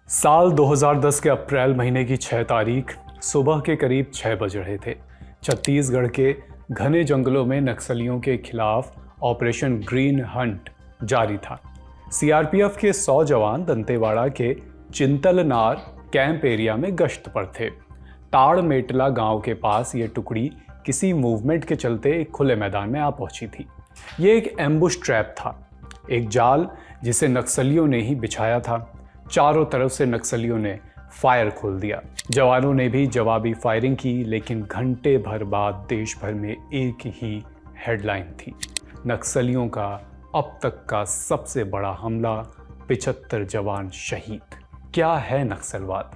साल 2010 के अप्रैल महीने की 6 तारीख सुबह के करीब 6 बज रहे थे। छत्तीसगढ़ के घने जंगलों में नक्सलियों के खिलाफ ऑपरेशन ग्रीन हंट जारी था। सीआरपीएफ के 100 जवान दंतेवाड़ा के चिंतलनार कैंप एरिया में गश्त पर थे। ताड़मेटला गांव के पास ये टुकड़ी किसी मूवमेंट के चलते एक खुले मैदान में आ पहुंची थी। ये एक एम्बुश ट्रैप था, एक जाल जिसे नक्सलियों ने ही बिछाया था। चारों तरफ से नक्सलियों ने फायर खोल दिया। जवानों ने भी जवाबी फायरिंग की, लेकिन घंटे भर बाद देश भर में एक ही हेडलाइन थी, नक्सलियों का अब तक का सबसे बड़ा हमला, 75 जवान शहीद। क्या है नक्सलवाद?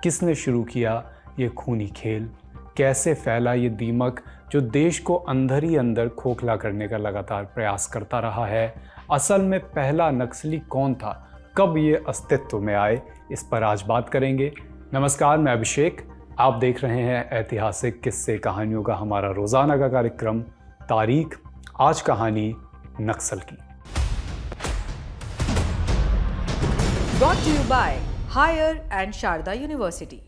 किसने शुरू किया ये खूनी खेल? कैसे फैला ये दीमक जो देश को अंदर ही अंदर खोखला करने का लगातार प्रयास करता रहा है? असल में पहला नक्सली कौन था? कब ये अस्तित्व में आए? इस पर आज बात करेंगे। नमस्कार, मैं अभिषेक। आप देख रहे हैं ऐतिहासिक किस्से कहानियों का हमारा रोजाना का कार्यक्रम तारीख। आज कहानी नक्सल की। Brought to you by Higher and Sharda University.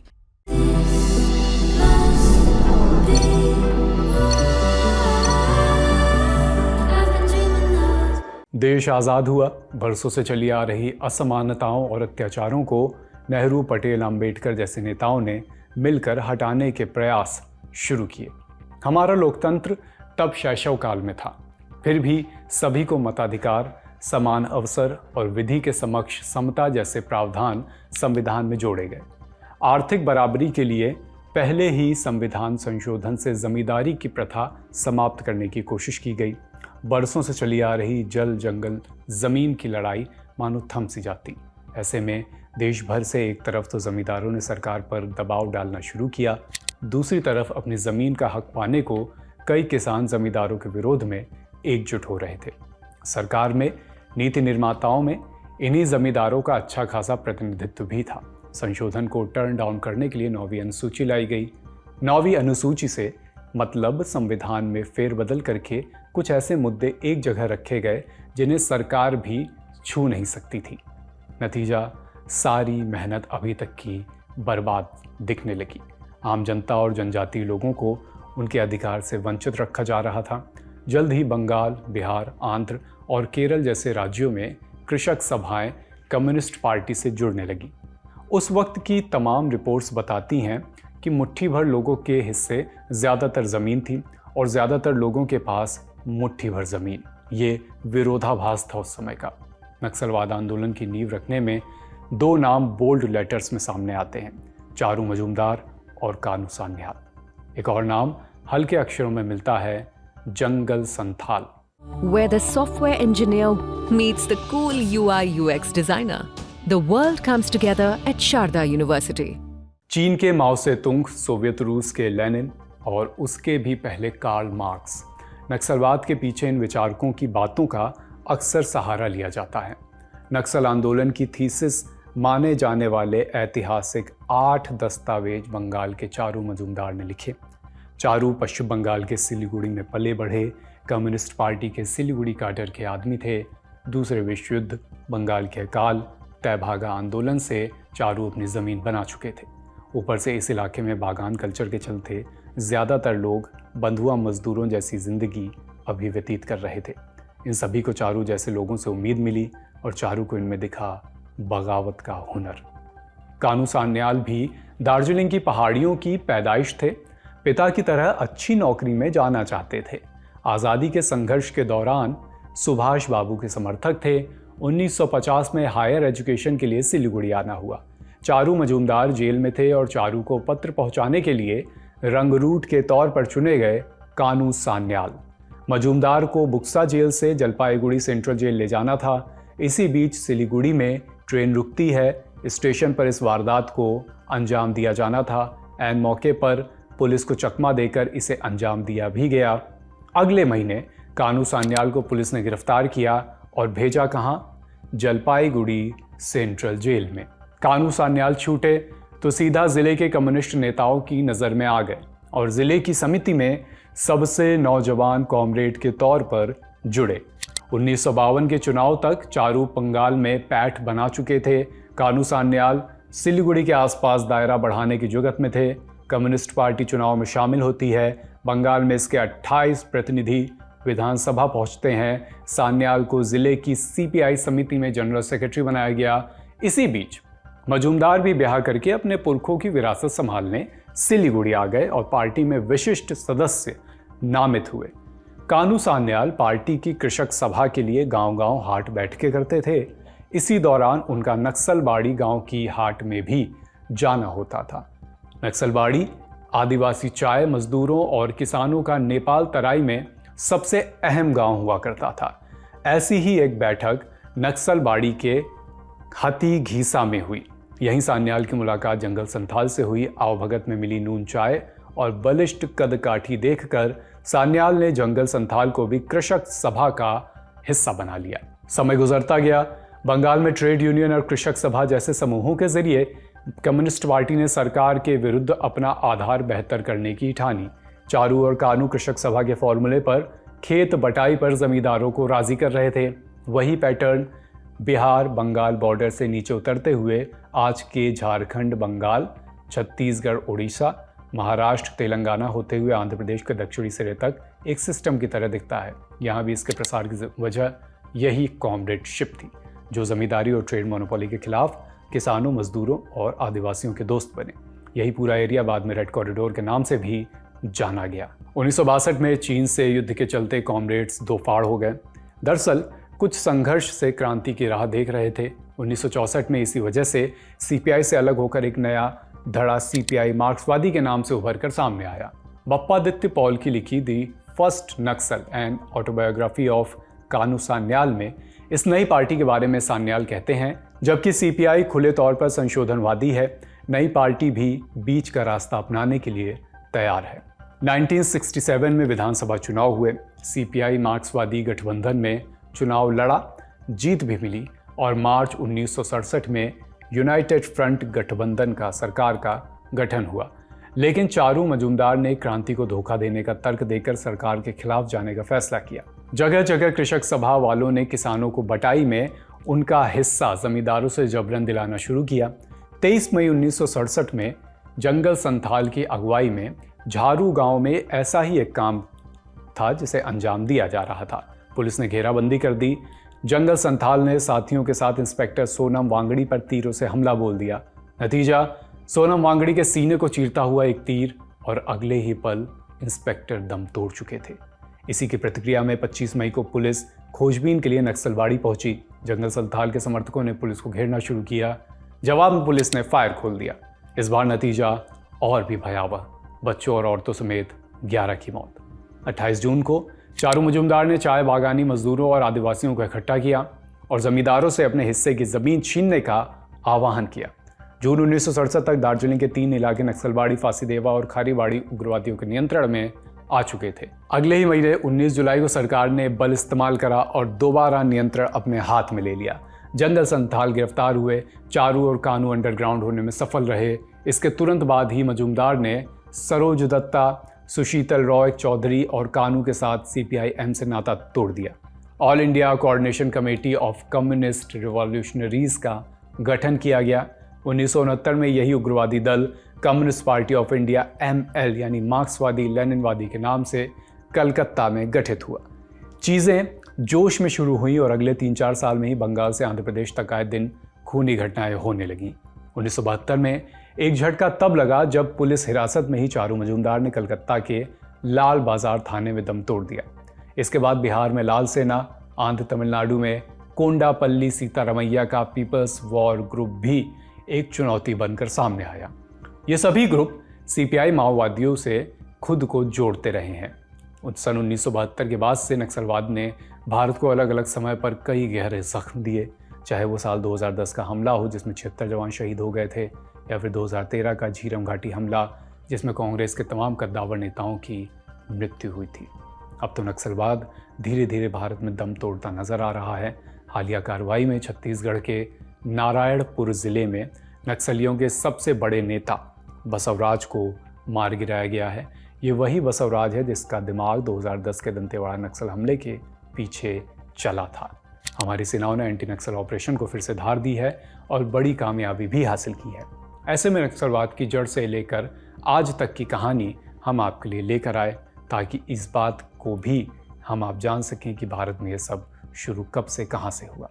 देश आज़ाद हुआ। बरसों से चली आ रही असमानताओं और अत्याचारों को नेहरू, पटेल, अंबेडकर जैसे नेताओं ने मिलकर हटाने के प्रयास शुरू किए। हमारा लोकतंत्र तब शैशव काल में था, फिर भी सभी को मताधिकार, समान अवसर और विधि के समक्ष समता जैसे प्रावधान संविधान में जोड़े गए। आर्थिक बराबरी के लिए पहले ही संविधान संशोधन से जमींदारी की प्रथा समाप्त करने की कोशिश की गई। बरसों से चली आ रही जल जंगल जमीन की लड़ाई मानो थम सी जाती। ऐसे में देश भर से एक तरफ तो जमींदारों ने सरकार पर दबाव डालना शुरू किया, दूसरी तरफ अपनी ज़मीन का हक पाने को कई किसान जमींदारों के विरोध में एकजुट हो रहे थे। सरकार में, नीति निर्माताओं में इन्हीं जमींदारों का अच्छा खासा प्रतिनिधित्व भी था। संशोधन को टर्न डाउन करने के लिए 9वीं अनुसूची लाई गई। 9वीं अनुसूची से मतलब संविधान में फेरबदल करके कुछ ऐसे मुद्दे एक जगह रखे गए जिन्हें सरकार भी छू नहीं सकती थी। नतीजा, सारी मेहनत अभी तक की बर्बाद दिखने लगी। आम जनता और जनजातीय लोगों को उनके अधिकार से वंचित रखा जा रहा था। जल्द ही बंगाल, बिहार, आंध्र और केरल जैसे राज्यों में कृषक सभाएं कम्युनिस्ट पार्टी से जुड़ने लगी। उस वक्त की तमाम रिपोर्ट्स बताती हैं कि मुट्ठी भर लोगों के हिस्से ज़्यादातर ज़मीन थी और ज़्यादातर लोगों के पास मुट्ठी भर ज़मीन। ये विरोधाभास था उस समय का। नक्सलवाद आंदोलन की नींव रखने में दो नाम बोल्ड लेटर्स में सामने आते हैं, चारू मजूमदार और कानू सान्याल। एक और नाम हल्के अक्षरों में मिलता है, जंगल Santhal. Where the software engineer meets the cool UI UX designer, the world comes together at Sharda University. चीन के माओ से तुंग, सोवियत रूस के लेनिन और उसके भी पहले कार्ल मार्क्स। नक्सलवाद के पीछे इन विचारकों की बातों का अक्सर सहारा लिया जाता है। नक्सल आंदोलन की थीसिस माने जाने वाले ऐतिहासिक 8 दस्तावेज बंगाल के चारू मजूमदार ने लिखे। चारू पश्चिम बंगाल के सिलीगुड़ी में पले बढ़े, कम्युनिस्ट पार्टी के सिलीगुड़ी काडर के आदमी थे। दूसरे विश्व युद्ध, बंगाल के अकाल, तयभागा आंदोलन से चारू अपनी ज़मीन बना चुके थे। ऊपर से इस इलाके में बागान कल्चर के चलते ज़्यादातर लोग बंधुआ मजदूरों जैसी ज़िंदगी अभी व्यतीत कर रहे थे। इन सभी को चारू जैसे लोगों से उम्मीद मिली और चारू को इनमें दिखा बगावत का हुनर। कानू सान्याल भी दार्जिलिंग की पहाड़ियों की पैदाइश थे। पिता की तरह अच्छी नौकरी में जाना चाहते थे। आज़ादी के संघर्ष के दौरान सुभाष बाबू के समर्थक थे। 1950 में हायर एजुकेशन के लिए सिलीगुड़ी आना हुआ। चारू मजूमदार जेल में थे और चारू को पत्र पहुंचाने के लिए रंगरूट के तौर पर चुने गए कानू सान्याल। मजूमदार को बुक्सा जेल से जलपाईगुड़ी सेंट्रल जेल ले जाना था। इसी बीच सिलीगुड़ी में ट्रेन रुकती है। स्टेशन पर इस वारदात को अंजाम दिया जाना था। ऐन मौके पर पुलिस को चकमा देकर इसे अंजाम दिया भी गया। अगले महीने कानू सान्याल को पुलिस ने गिरफ्तार किया और भेजा कहाँ? जलपाईगुड़ी सेंट्रल जेल में। कानू सान्याल छूटे तो सीधा जिले के कम्युनिस्ट नेताओं की नज़र में आ गए और जिले की समिति में सबसे नौजवान कॉमरेड के तौर पर जुड़े। 1952 के चुनाव तक चारू बंगाल में पैठ बना चुके थे। कानू सान्याल सिलीगुड़ी के आसपास दायरा बढ़ाने की जुगत में थे। कम्युनिस्ट पार्टी चुनाव में शामिल होती है। बंगाल में इसके 28 प्रतिनिधि विधानसभा पहुंचते हैं। सान्याल को जिले की सीपीआई समिति में जनरल सेक्रेटरी बनाया गया। इसी बीच मजूमदार भी ब्याह करके अपने पुरखों की विरासत संभालने सिलीगुड़ी आ गए और पार्टी में विशिष्ट सदस्य नामित हुए। कानू सान्याल पार्टी की कृषक सभा के लिए गांव-गांव हाट बैठकें करते थे। इसी दौरान उनका नक्सलबाड़ी गांव की हाट में भी जाना होता था। नक्सलबाड़ी आदिवासी चाय मजदूरों और किसानों का नेपाल तराई में सबसे अहम गांव हुआ करता था। ऐसी ही एक बैठक नक्सलबाड़ी के हती घीसा में हुई। यहीं सान्याल की मुलाकात जंगल संथाल से हुई। आवभगत में मिली नून चाय और बलिष्ठ कदकाठी देखकर सान्याल ने जंगल संथाल को भी कृषक सभा का हिस्सा बना लिया। समय गुजरता गया। बंगाल में ट्रेड यूनियन और कृषक सभा जैसे समूहों के जरिए कम्युनिस्ट पार्टी ने सरकार के विरुद्ध अपना आधार बेहतर करने की ठानी। चारू और कानू कृषक सभा के फॉर्मूले पर खेत बटाई पर जमींदारों को राजी कर रहे थे। वही पैटर्न बिहार बंगाल बॉर्डर से नीचे उतरते हुए आज के झारखंड, बंगाल, छत्तीसगढ़, उड़ीसा, महाराष्ट्र, तेलंगाना होते हुए आंध्र प्रदेश के दक्षिणी सिरे तक एक सिस्टम की तरह दिखता है। यहाँ भी इसके प्रसार की वजह यही कॉमरेडशिप थी, जो जमींदारी और ट्रेड मोनोपोली के खिलाफ किसानों, मजदूरों और आदिवासियों के दोस्त बने। यही पूरा एरिया बाद में रेड कॉरिडोर के नाम से भी जाना गया। 1962 में चीन से युद्ध के चलते कॉमरेड्स दो फाड़ हो गए। दरअसल कुछ संघर्ष से क्रांति की राह देख रहे थे। 1964 में इसी वजह से सीपीआई से अलग होकर एक नया धड़ा सीपीआई मार्क्सवादी के नाम से उभर कर सामने आया। बप्पादित्य पॉल की लिखी the first Naxal and autobiography of Kanu Sanyal में इस नई पार्टी के बारे में सान्याल कहते हैं, जबकि सीपीआई खुले तौर पर संशोधनवादी है, नई पार्टी भी बीच का रास्ता अपनाने के लिए तैयार है। 1967 में विधानसभा चुनाव हुए। सीपीआई मार्क्सवादी गठबंधन में चुनाव लड़ा, जीत भी मिली और मार्च 1967 में यूनाइटेड फ्रंट गठबंधन का सरकार का गठन हुआ। लेकिन चारू मजूमदार ने क्रांति को धोखा देने का तर्क देकर सरकार के खिलाफ जाने का फैसला किया। जगह जगह कृषक सभा वालों ने किसानों को बटाई में उनका हिस्सा जमींदारों से जबरन दिलाना शुरू किया। 23 मई 1967 में जंगल संथाल की अगुवाई में झारू गांव में ऐसा ही एक काम था जिसे अंजाम दिया जा रहा था। पुलिस ने घेराबंदी कर दी। जंगल संथाल ने साथियों के साथ इंस्पेक्टर सोनम वांगड़ी पर तीरों से हमला बोल दिया। नतीजा, सोनम वांगड़ी के सीने को चीरता हुआ एक तीर और अगले ही पल इंस्पेक्टर दम तोड़ चुके थे। इसी की प्रतिक्रिया में 25 मई को पुलिस खोजबीन के लिए नक्सलबाड़ी पहुंची। जंगल संथाल के समर्थकों ने पुलिस को घेरना शुरू किया। जवाब में पुलिस ने फायर खोल दिया। इस बार नतीजा और भी भयावह, बच्चों और औरतों समेत 11 की मौत। 28 जून को चारू मजूमदार ने चाय बागानी मजदूरों और आदिवासियों को इकट्ठा किया और जमींदारों से अपने हिस्से की जमीन छीनने का आह्वान किया। जून 1967 तक दार्जिलिंग के 3 इलाके नक्सलबाड़ी, फांसीदेवा और खारीबाड़ी उग्रवादियों के नियंत्रण में आ चुके थे। अगले ही महीने 19 जुलाई को सरकार ने बल इस्तेमाल करा और दोबारा नियंत्रण अपने हाथ में ले लिया। जंगल संथाल गिरफ्तार हुए। चारू और कानू अंडरग्राउंड होने में सफल रहे। इसके तुरंत बाद ही मजूमदार ने सरोज दत्ता, सुशीतल रॉय चौधरी और कानू के साथ सीपीआई-एम से नाता तोड़ दिया। All India coordination committee of communist revolutionaries का गठन किया गया। 1969 में यही उग्रवादी दल communist party of India ML यानी मार्क्सवादी लेनिनवादी के नाम से कलकत्ता में गठित हुआ। चीज़ें जोश में शुरू हुई और अगले 3-4 साल में ही बंगाल से आंध्र प्रदेश तक आए दिन खूनी घटनाएं होने लगीं। 1972 में एक झटका तब लगा जब पुलिस हिरासत में ही चारू मजूमदार ने कलकत्ता के लाल बाजार थाने में दम तोड़ दिया। इसके बाद बिहार में लाल सेना, आंध्र तमिलनाडु में कोंडापल्ली सीतारमैया का पीपल्स वॉर ग्रुप भी एक चुनौती बनकर सामने आया। ये सभी ग्रुप सीपीआई माओवादियों से खुद को जोड़ते रहे हैं। सन 1972 के बाद से नक्सलवाद ने भारत को अलग अलग समय पर कई गहरे जख्म दिए, चाहे वो साल 2010 का हमला हो जिसमें 76 जवान शहीद हो गए थे, या फिर 2013 का झीरम घाटी हमला जिसमें कांग्रेस के तमाम कद्दावर नेताओं की मृत्यु हुई थी। अब तो नक्सलवाद धीरे धीरे भारत में दम तोड़ता नजर आ रहा है। हालिया कार्रवाई में छत्तीसगढ़ के नारायणपुर जिले में नक्सलियों के सबसे बड़े नेता बसवराज को मार गिराया गया है। ये वही बसवराज है जिसका दिमाग 2010 के दंतेवाड़ा नक्सल हमले के पीछे चला था। हमारी सेनाओं ने एंटी नक्सल ऑपरेशन को फिर से धार दी है और बड़ी कामयाबी भी हासिल की है। ऐसे में नक्सलवाद की जड़ से लेकर आज तक की कहानी हम आपके लिए लेकर आए, ताकि इस बात को भी हम आप जान सकें कि भारत में ये सब शुरू कब से कहाँ से हुआ।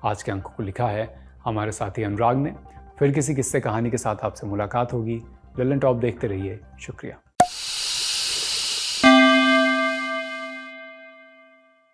आज के अंक को लिखा है हमारे साथी अनुराग ने। फिर किसी किस्से कहानी के साथ आपसे मुलाकात होगी। ललन टॉप देखते रहिए। शुक्रिया।